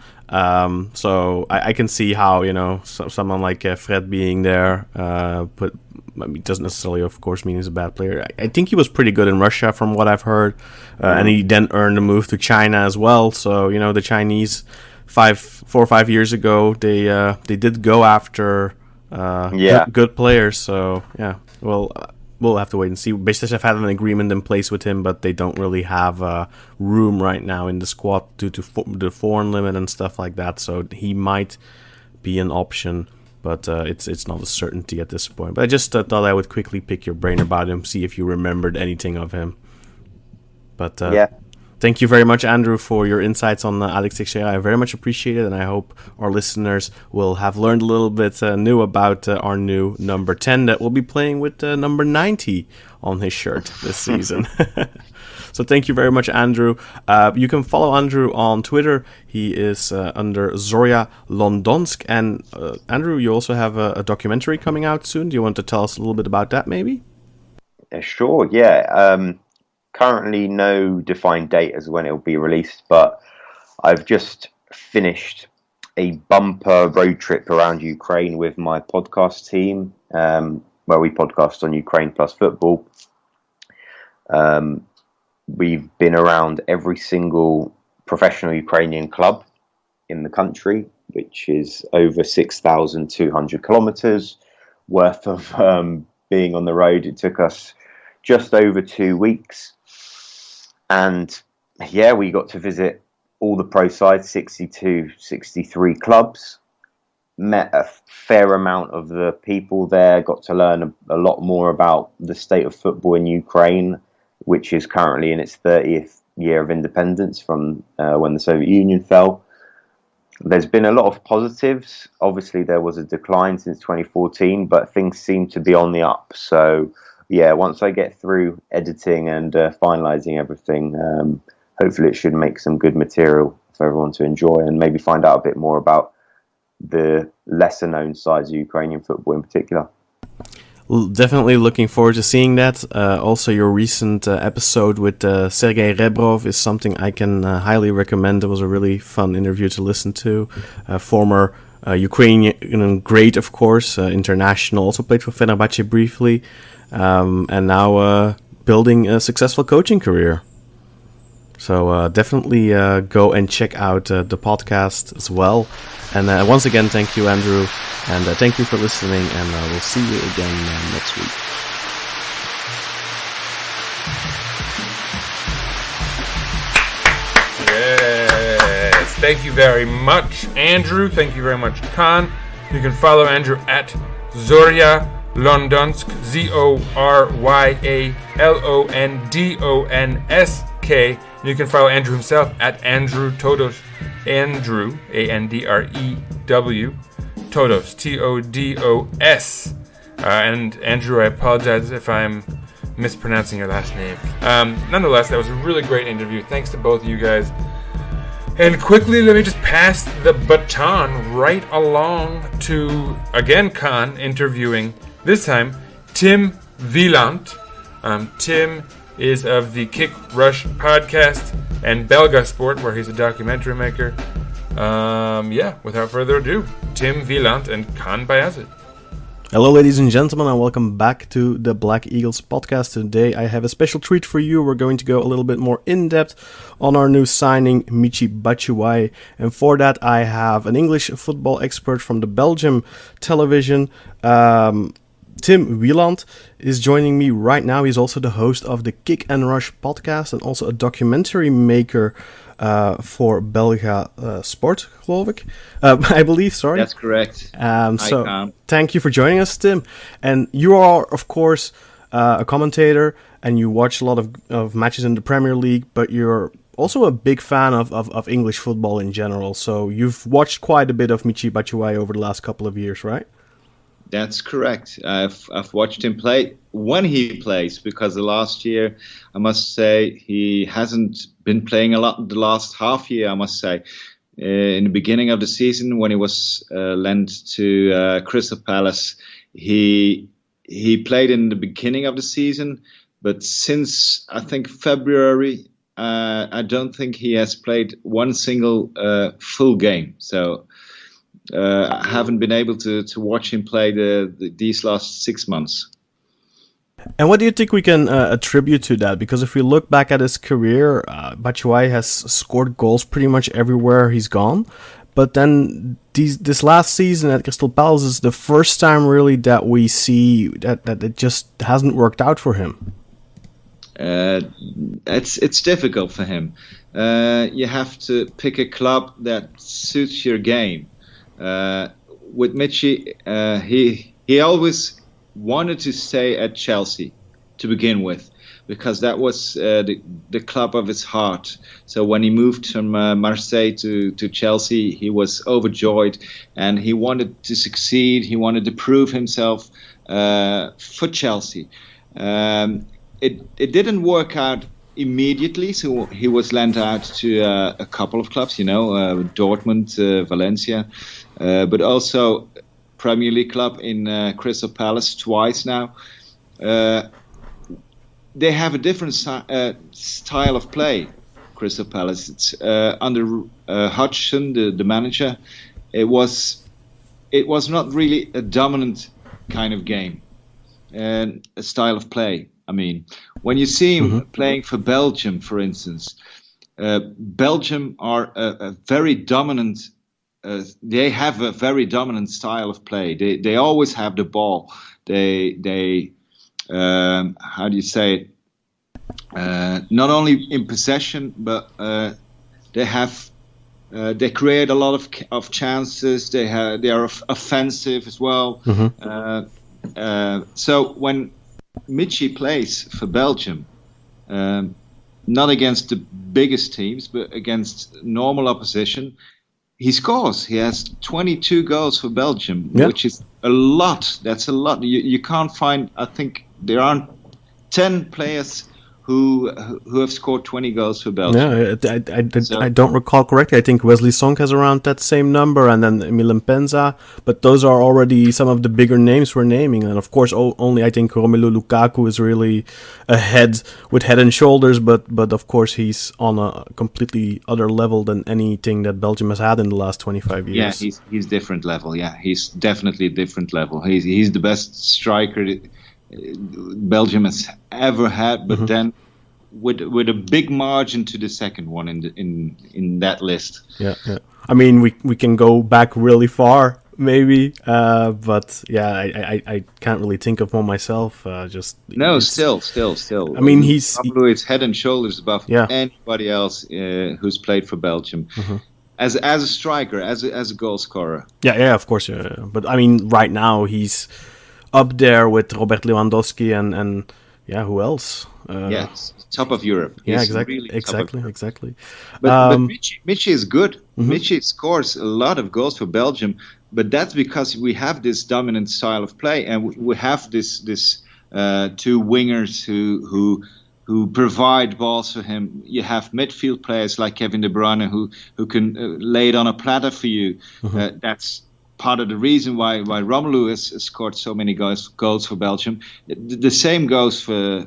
So I can see how, you know, someone like Fred being there doesn't necessarily, of course, mean he's a bad player. I think he was pretty good in Russia, from what I've heard, and he then earned a move to China as well. So, you know, the Chinese 4 or 5 years ago, they did go after good players. So yeah, well, we'll have to wait and see. Beşiktaş have had an agreement in place with him, but they don't really have room right now in the squad due to the foreign limit and stuff like that. So he might be an option, but it's not a certainty at this point. But I just thought I would quickly pick your brain about him, see if you remembered anything of him. But thank you very much, Andrew, for your insights on Alex Teixeira. I very much appreciate it, and I hope our listeners will have learned a little bit new about our new number 10 that will be playing with number 90 on his shirt this season. So thank you very much, Andrew. You can follow Andrew on Twitter. He is under Zorya Londonsk. And Andrew, you also have a documentary coming out soon. Do you want to tell us a little bit about that, maybe? Sure, yeah. Currently no defined date as when it will be released, but I've just finished a bumper road trip around Ukraine with my podcast team, where we podcast on Ukraine plus football. We've been around every single professional Ukrainian club in the country, which is over 6,200 kilometers worth of being on the road. It took us just over 2 weeks. And yeah, we got to visit all the pro sides, 62, 63 clubs, met a fair amount of the people there, got to learn a lot more about the state of football in Ukraine, which is currently in its 30th year of independence from when the Soviet Union fell. There's been a lot of positives. Obviously, there was a decline since 2014, but things seem to be on the up. So yeah, once I get through editing and finalizing everything, hopefully it should make some good material for everyone to enjoy and maybe find out a bit more about the lesser known sides of Ukrainian football in particular. Well, definitely looking forward to seeing that. Also, your recent episode with Sergei Rebrov is something I can highly recommend. It was a really fun interview to listen to. Former Ukrainian great, of course, international, also played for Fenerbahce briefly, and now building a successful coaching career. So definitely go and check out the podcast as well. And once again, thank you, Andrew, and thank you for listening, and we'll see you again next week. Yes, thank you very much, Andrew. Thank you very much, Kaan. You can follow Andrew at Zorya Londonsk, ZORYALONDONSK. You can follow Andrew himself at Andrew Todos. Andrew, ANDREW, Todos, TODOS. And Andrew, I apologize if I'm mispronouncing your last name. Nonetheless, that was a really great interview. Thanks to both of you guys. And quickly, let me just pass the baton right along to, again, Kaan interviewing, this time, Tim Weilandt. Tim is of the Kick Rush podcast and Belga Sport, where he's a documentary maker. Without further ado, Tim Weilandt and Kaan Bayazit. Hello, ladies and gentlemen, and welcome back to the Black Eagles podcast. Today, I have a special treat for you. We're going to go a little bit more in-depth on our new signing, Michy Batshuayi. And for that, I have an English football expert from the Belgium television, Tim Weilandt, is joining me right now. He's also the host of the Kick and Rush podcast and also a documentary maker for Belga Sport, geloof ik. I believe, sorry. That's correct. Thank you for joining us, Tim. And you are, of course, a commentator, and you watch a lot of matches in the Premier League, but you're also a big fan of English football in general. So you've watched quite a bit of Michy Batshuayi over the last couple of years, right? That's correct. I've watched him play when he plays, because the last year, I must say, he hasn't been playing a lot the last half year, I must say. In the beginning of the season, when he was lent to Crystal Palace, he played in the beginning of the season, but since, I think, February, I don't think he has played one single full game. So I haven't been able to watch him play these last 6 months. And what do you think we can attribute to that? Because if we look back at his career, Batshuayi has scored goals pretty much everywhere he's gone. But then this last season at Crystal Palace is the first time really that we see that it just hasn't worked out for him. It's difficult for him. You have to pick a club that suits your game. With Michy, he always wanted to stay at Chelsea to begin with, because that was the club of his heart. So when he moved from Marseille to Chelsea, he was overjoyed, and he wanted to succeed. He wanted to prove himself for Chelsea. It didn't work out immediately, so he was lent out to a couple of clubs, Dortmund, Valencia, but also Premier League club in Crystal Palace twice now. They have a different style of play, Crystal Palace. It's under Hodgson, the manager. It was not really a dominant kind of game and a style of play. I mean, when you see him playing for Belgium, for instance, Belgium are a very dominant. They have a very dominant style of play. They always have the ball. They how do you say it? Not only in possession, but they create a lot of chances. They are offensive as well. So when Michy plays for Belgium, not against the biggest teams, but against normal opposition, he scores. He has 22 goals for Belgium, which is a lot. That's a lot. You can't find. I think there aren't 10 players who have scored 20 goals for Belgium. Yeah, I don't recall correctly. I think Wesley Sonk has around that same number, and then MIRALEM PJANIC. But those are already some of the bigger names we're naming, and of course, only I think Romelu Lukaku is really ahead with head and shoulders. But of course, he's on a completely other level than anything that Belgium has had in the last 25 years. Yeah, he's different level. Yeah, he's definitely a different level. He's the best striker Belgium has ever had, but then with a big margin to the second one in that list. Yeah. I mean, we can go back really far, maybe, but yeah, I can't really think of one myself. Still. I mean, he's head and shoulders above anybody else who's played for Belgium. As a striker, as a goal scorer. Yeah, of course. But I mean, right now he's up there with Robert Lewandowski and who else? Yes, top of Europe. Yeah, He's exactly. Really Exactly. But Michy is good. Michy scores a lot of goals for Belgium, but that's because we have this dominant style of play, and we have this two wingers who provide balls for him. You have midfield players like Kevin De Bruyne who can lay it on a platter for you. That's part of the reason why Romelu has scored so many goals for Belgium. The same goes for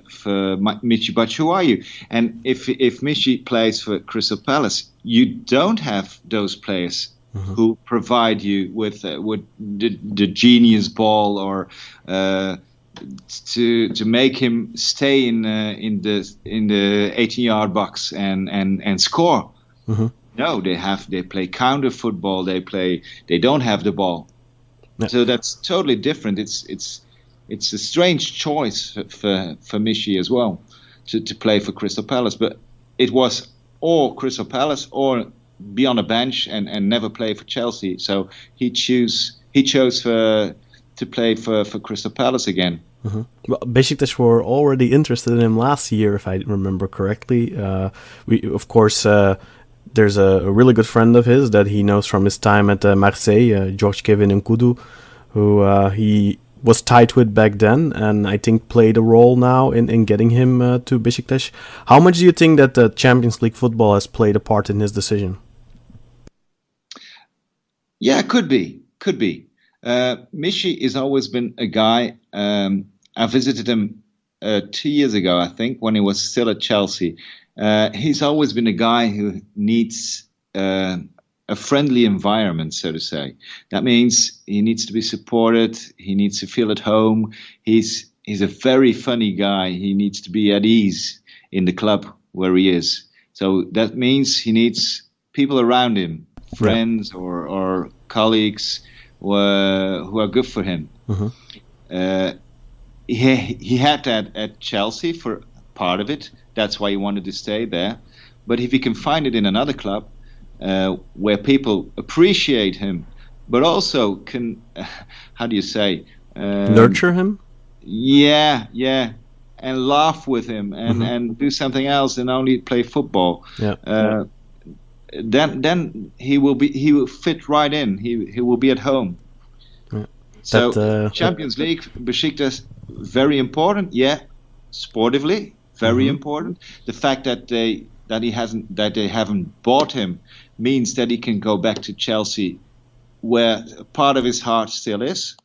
Michy Batshuayi. And if Michy plays for Crystal Palace, you don't have those players who provide you with the genius ball or to make him stay in the 18-yard box and score. No, they play counter football. They don't have the ball, so that's totally different. It's a strange choice for Michy as well to play for Crystal Palace. But it was or Crystal Palace or be on a bench and never play for Chelsea. So he chose to play for Crystal Palace again. Well, Besiktas were already interested in him last year, if I remember correctly. Of course. There's a really good friend of his that he knows from his time at Marseille, George Kevin Nkudu, who he was tight with back then, and I think played a role now in getting him to Besiktas. How much do you think that the Champions League football has played a part in his decision? Yeah, could be. Michy has always been a guy. I visited him 2 years ago, I think, when he was still at Chelsea. He's always been a guy who needs a friendly environment, so to say. That means he needs to be supported. He needs to feel at home. He's a very funny guy. He needs to be at ease in the club where he is. So that means he needs people around him, friends or colleagues who are good for him. He had that at Chelsea for part of it. That's why he wanted to stay there. But if he can find it in another club where people appreciate him, but also can, how do you say? Nurture him? Yeah. And laugh with him and do something else than only play football. Yeah. Then he will fit right in. He will be at home. Yeah. So Champions League, Besiktas, very important. Yeah, sportively. very important. The fact that they haven't bought him means that he can go back to Chelsea, where part of his heart still is.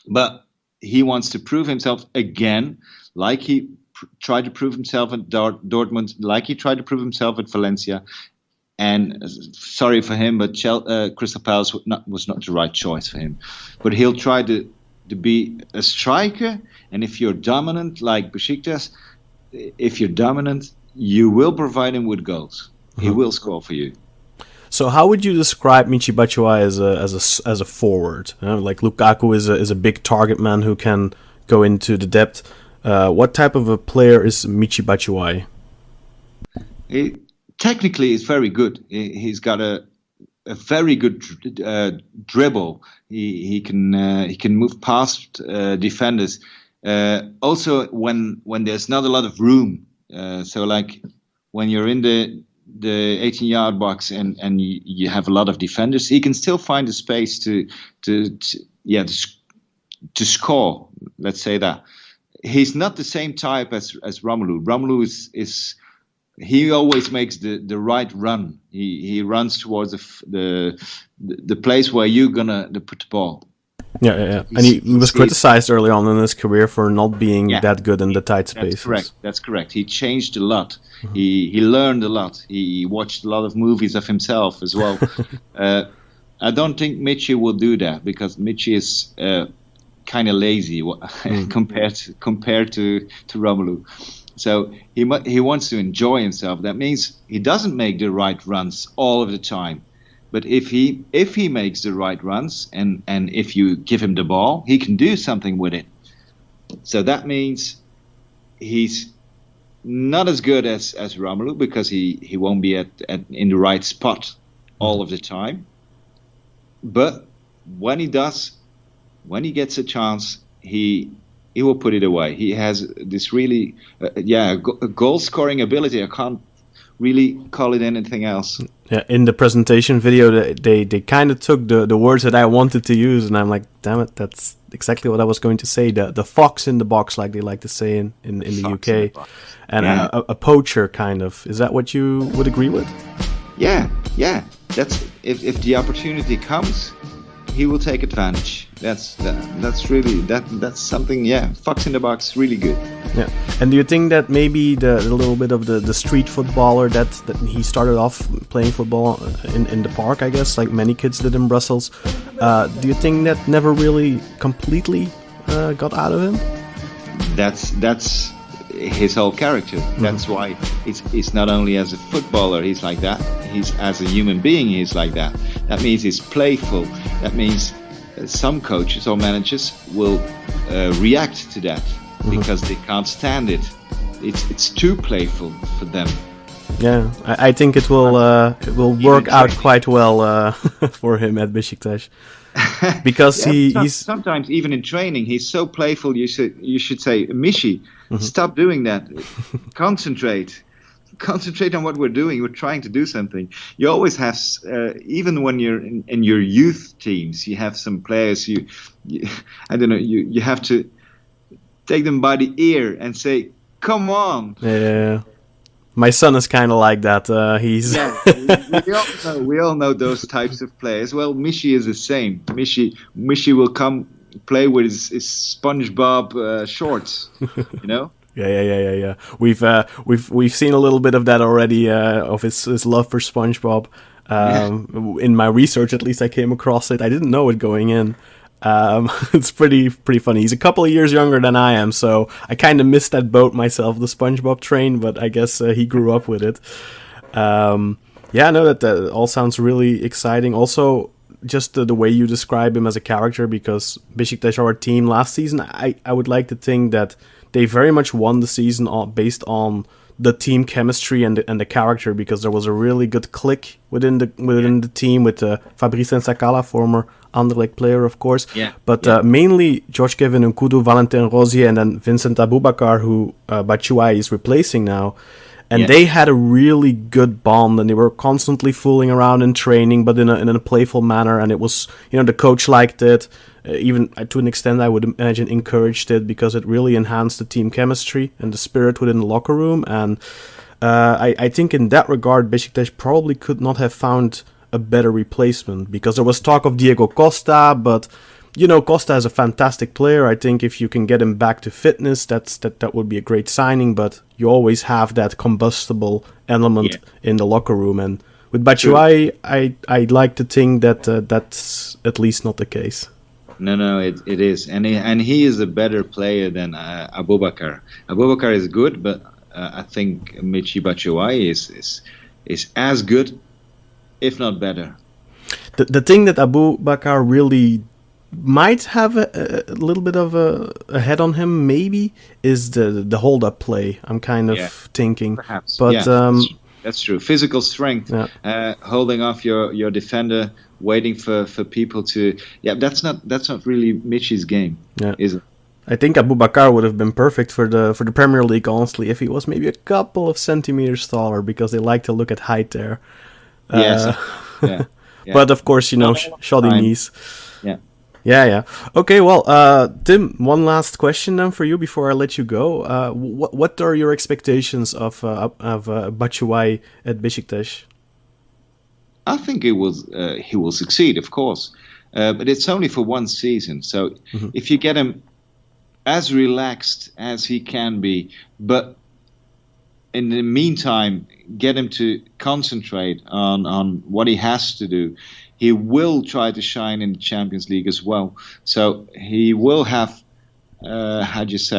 But he wants to prove himself again, like he tried to prove himself at Dortmund, like he tried to prove himself at Valencia. And sorry for him, but Crystal Palace was not the right choice for him. But he'll try to be a striker, and if you're dominant like Besiktas, you will provide him with goals. He will score for you. So how would you describe Michy Batshuayi as a forward? Like Lukaku is a big target man who can go into the depth. What type of a player is Michy Batshuayi? Technically, he's very good. He's got a very good dribble. He can move past defenders. Also, when there's not a lot of room, so like when you're in the 18-yard box and you have a lot of defenders, he can still find the space to score. Let's say that. He's not the same type as Romelu. Romelu is he always makes the right run. He runs towards the place where you're gonna put the ball. Yeah. And he was criticized early on in his career for not being that good in the tight spaces. That's correct. He changed a lot. He learned a lot. He watched a lot of movies of himself as well. I don't think Michy will do that, because Michy is kind of lazy compared to Romelu. So he wants to enjoy himself. That means he doesn't make the right runs all of the time. But if he makes the right runs and if you give him the ball, he can do something with it. So that means he's not as good as Romelu, because he won't be in the right spot all of the time. But when he gets a chance, he will put it away. He has this really, goal-scoring ability. I can't really call it anything else. Yeah, in the presentation video, they kind of took the words that I wanted to use, and I'm like, damn it, that's exactly what I was going to say. The fox in the box, like they like to say in the UK, and a poacher kind of. Is that what you would agree with? Yeah. That's if the opportunity comes, he will take advantage. That's really that's something. Yeah, fox in the box, really good. Yeah, and do you think that maybe the little bit of the street footballer that he started off playing football in the park, I guess, like many kids did in Brussels, do you think that never really completely got out of him? That's his whole character. That's why it's not only as a footballer he's like that. He's as a human being he's like that. That means he's playful. That means some coaches or managers will react to that because they can't stand it. It's too playful for them. Yeah, I think it will work out quite well for him at Besiktas. Because he's sometimes even in training he's so playful. You should say, Michy, stop doing that. Concentrate on what we're doing. We're trying to do something. You always have, even when you're in your youth teams, you have some players. You have to take them by the ear and say, "Come on." Yeah. My son is kind of like that. We all know those types of players. Well, Michy is the same. Michy will come play with his SpongeBob shorts, you know. Yeah. We've seen a little bit of that already, of his love for SpongeBob. In my research, at least, I came across it. I didn't know it going in. It's pretty funny. He's a couple of years younger than I am, so I kind of missed that boat myself, the SpongeBob train, but I guess he grew up with it. I know that all sounds really exciting. Also, just the way you describe him as a character, because Besiktas, our team last season, I would like to think that they very much won the season based on the team chemistry and the character, because there was a really good click within the team with Fabrice Nsakala, former Anderlecht player, of course. But mainly George Kevin Nkudu, Valentin Rosier, and then Vincent Aboubakar, who Batshuayi is replacing now. And they had a really good bond, and they were constantly fooling around in training, but in a playful manner. And it was, the coach liked it, even to an extent I would imagine encouraged it, because it really enhanced the team chemistry and the spirit within the locker room. And I think in that regard, Beşiktaş probably could not have found a better replacement, because there was talk of Diego Costa, but Costa is a fantastic player. I think if you can get him back to fitness, that would be a great signing. But you always have that combustible element in the locker room, and with Batshuayi, I'd like to think that that's at least not the case. No, it is, and he is a better player than Abubakar. Abubakar is good, but I think Michy Batshuayi is as good, if not better. The thing that Abubakar really might have a little bit of a head on him, maybe, is the hold-up play. I'm kind of thinking, perhaps, but that's true. Physical strength, holding off your defender, waiting for people to. Yeah, that's not really Michy's game, is it? I think Abubakar would have been perfect for the Premier League, honestly, if he was maybe a couple of centimeters taller, because they like to look at height there. Yes. But of course, shoddy knees. Yeah. Okay, well, Tim, one last question then for you before I let you go. What are your expectations of Batshuayi at Beşiktaş? I think he will succeed, of course, but it's only for one season. So if you get him as relaxed as he can be, but in the meantime, get him to concentrate on what he has to do, he will try to shine in the Champions League as well. So he will have, the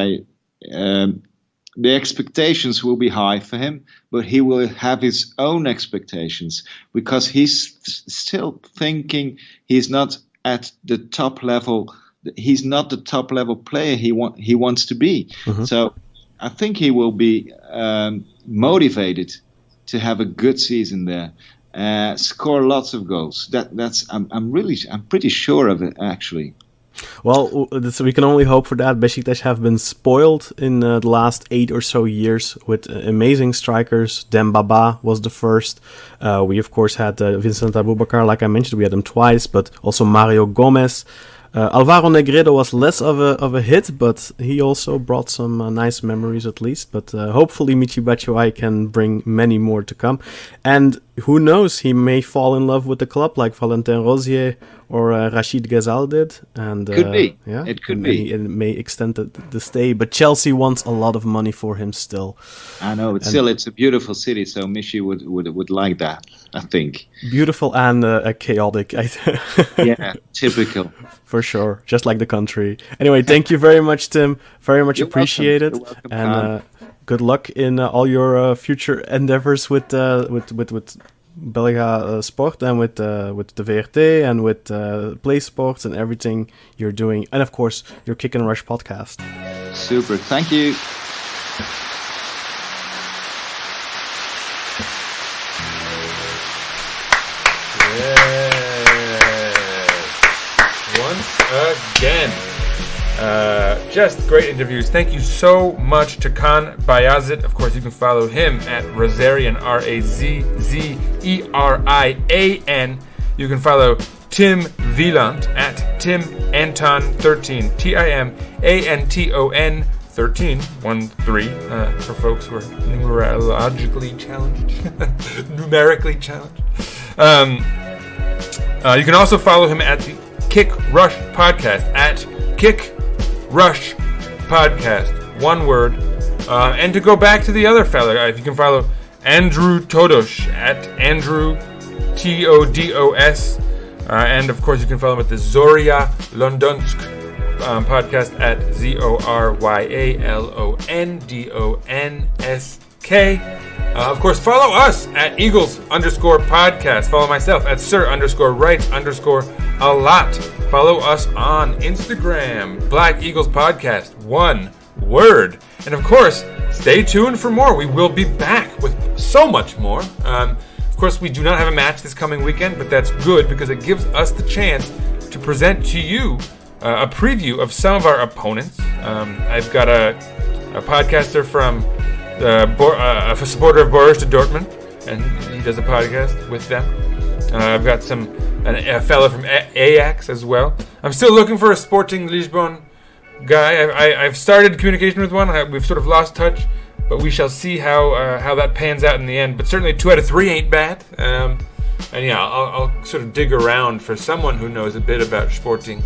expectations will be high for him, but he will have his own expectations, because he's still thinking he's not at the top level. He's not the top level player he wants to be. So I think he will be motivated to have a good season there. Score lots of goals. I'm pretty sure of it, actually. Well, we can only hope for that. Beşiktaş have been spoiled in the last 8 or so years with amazing strikers. Dembaba was the first. We of course had Vincent Abubakar, like I mentioned. We had him twice, but also Mario Gomez. Alvaro Negredo was less of a hit, but he also brought some nice memories at least. But hopefully Michy Batshuayi can bring many more to come. And who knows, he may fall in love with the club like Valentin Rosier or Rachid Ghazal did. And could be. Yeah, it could be. It may extend the stay. But Chelsea wants a lot of money for him still. I know, but still it's a beautiful city, so Michy would like that, I think. Beautiful and chaotic. Yeah, typical. For sure, just like the country. Anyway, thank you very much, Tim. Very much appreciated. You're welcome, and good luck in all your future endeavors with Belga Sport and with the VRT and with Play Sports and everything you're doing, and of course your Kick and Rush podcast. Super, thank you. Again, just great interviews. Thank you so much to Kaan Bayazit. Of course, you can follow him at Razerian, Razzerian. You can follow Tim Weilandt at Tim Anton 13, TIMANTON 13 for folks who are numerologically challenged, numerically challenged. You can also follow him at the Kick Rush Podcast, at Kick Rush Podcast, one word. And to go back to the other fella, you can follow Andrew Todos at Andrew Todos, and of course you can follow him at the Zoria Londonsk podcast at ZORYALONDONSK. Of course, follow us at Eagles_podcast. Follow myself at Sir_Writes_a_lot. Follow us on Instagram, Black Eagles Podcast, one word. And of course, stay tuned for more. We will be back with so much more. Of course, we do not have a match this coming weekend, but that's good because it gives us the chance to present to you a preview of some of our opponents. I've got a podcaster from a supporter of Borussia Dortmund, and he does a podcast with them. I've got a fella from Ajax as well. I'm still looking for a Sporting Lisbon guy. I've started communication with one. We've sort of lost touch, but we shall see how that pans out in the end. But certainly 2 out of 3 ain't bad. And yeah, I'll sort of dig around for someone who knows a bit about Sporting.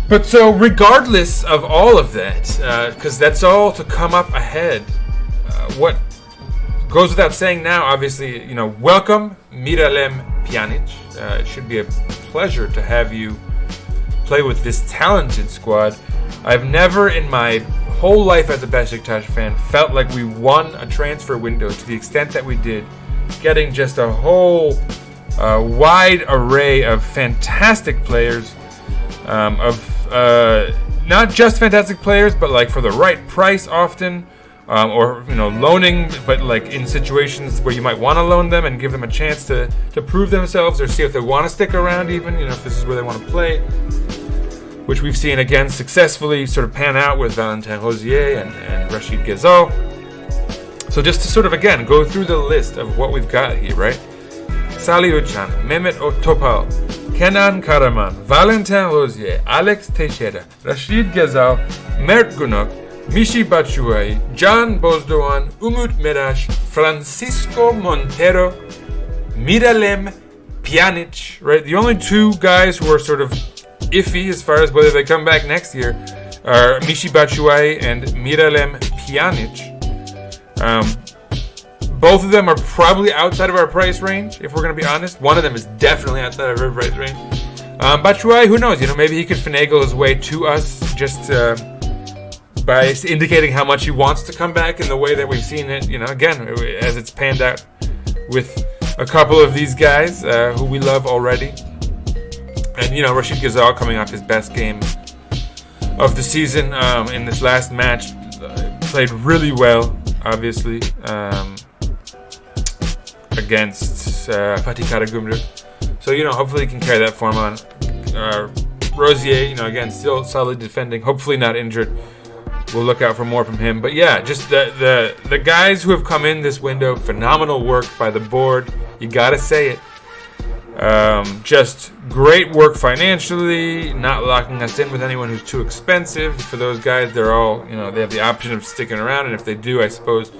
But so regardless of all of that, because that's all to come up ahead, what goes without saying now, obviously, welcome Miralem Pjanic. It should be a pleasure to have you play with this talented squad. I've never in my whole life as a Besiktas fan felt like we won a transfer window to the extent that we did, getting just a whole wide array of fantastic players, not just fantastic players, but like for the right price often, or loaning, but like in situations where you might want to loan them and give them a chance to prove themselves or see if they want to stick around, even if this is where they want to play, which we've seen again successfully sort of pan out with Valentin Rosier and Rachid Ghezal. So just to sort of again go through the list of what we've got here, right? Salih Uçan, Mehmet Topal, Kenan Karaman, Valentin Rosier, Alex Teixeira, Rachid Ghezal, Mert Günok, Michy Batshuayi, Can Bozdoğan, Umut Meraş, Francisco Montero, Miralem Pjanic, right? The only 2 guys who are sort of iffy as far as whether they come back next year are Michy Batshuayi and Miralem Pjanic. Both of them are probably outside of our price range, if we're going to be honest. One of them is definitely outside of our price range. Batshuayi, who knows? Maybe he could finagle his way to us just by indicating how much he wants to come back in the way that we've seen it, again, as it's panned out with a couple of these guys who we love already. And, Rachid Ghezal coming off his best game of the season in this last match. Played really well, obviously, against Fatih Karagümrük. So, hopefully he can carry that form on. Rosier, again, still solid defending, hopefully not injured. We'll look out for more from him. But yeah, just the guys who have come in this window, phenomenal work by the board. You gotta say it. Just great work financially, not locking us in with anyone who's too expensive. For those guys, they're all, they have the option of sticking around, and if they do, I suppose,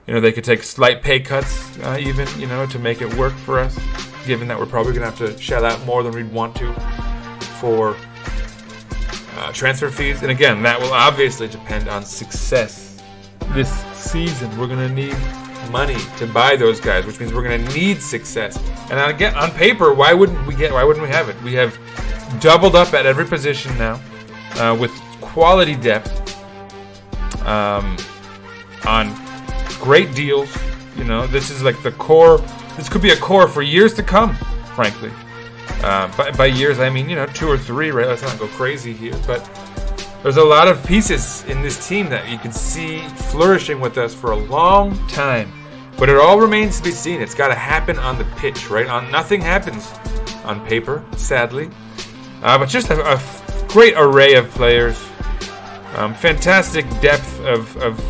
they could take slight pay cuts, even, to make it work for us, given that we're probably going to have to shell out more than we'd want to for transfer fees. And again, that will obviously depend on success this season. We're going to need money to buy those guys, which means we're going to need success. And again, on paper, why wouldn't we have it? We have doubled up at every position now, with quality depth, on great deals. This is like the core. This could be a core for years to come, frankly. By years, I mean 2 or 3, right? Let's not go crazy here, but there's a lot of pieces in this team that you can see flourishing with us for a long time. But it all remains to be seen. It's got to happen on the pitch, right? Nothing happens on paper, sadly. But just a great array of players. Fantastic depth of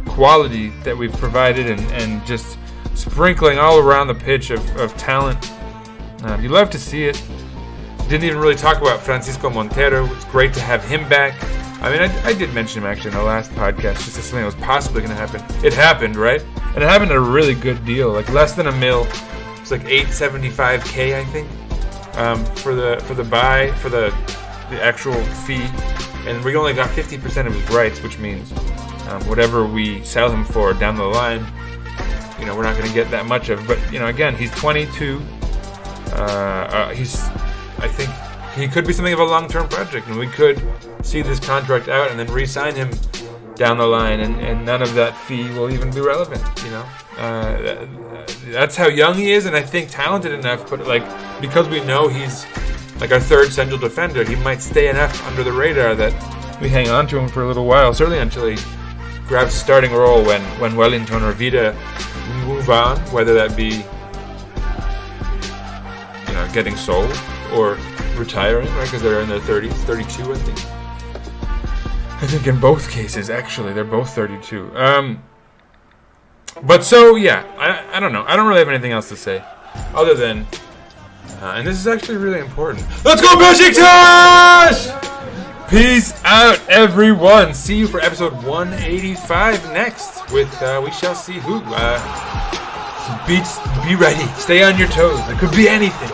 quality that we've provided, and just sprinkling all around the pitch of talent. You love to see it. Didn't even really talk about Francisco Montero. It's great to have him back. I mean, I did mention him actually in the last podcast, just as something that was possibly going to happen. It happened, right? And it happened at a really good deal, like less than $1 million. It's like $875K, I think, for the buy, for the actual fee. And we only got 50% of his rights, which means whatever we sell him for down the line, we're not going to get that much of. But again, he's 22. I think he could be something of a long-term project, and we could see this contract out and then re-sign him down the line, and none of that fee will even be relevant. That's how young he is, and I think talented enough. But because we know he's like our third central defender, he might stay enough under the radar that we hang on to him for a little while, certainly until he grabs a starting role when Wellington or Vida move on, whether that be getting sold or retiring, right? Because they're in their 30s, 32, I think. I think in both cases, actually, they're both 32. But so, yeah, I don't know. I don't really have anything else to say other than, and this is actually really important. Let's go Beşiktaş! Peace out, everyone. See you for episode 185 next with, we shall see who. Be ready. Stay on your toes. It could be anything.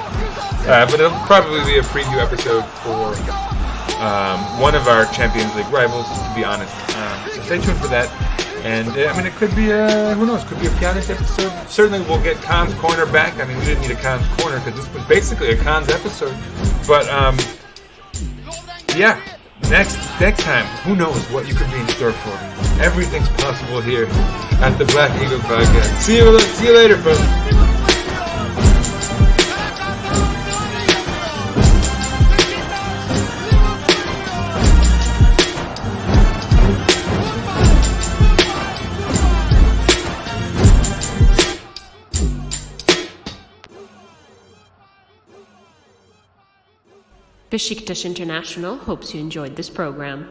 But it'll probably be a preview episode for one of our Champions League rivals, to be honest. So stay tuned for that. And, I mean, it could be who knows, could be a Pjanic episode. Certainly we'll get Kaan's Corner back. I mean, we didn't need a Kaan's Corner because this was basically a Kaan's episode. But, yeah, next time, who knows what you could be in store for. Everything's possible here at the Black Eagle Podcast. See you later, folks. Beşiktaş International hopes you enjoyed this program.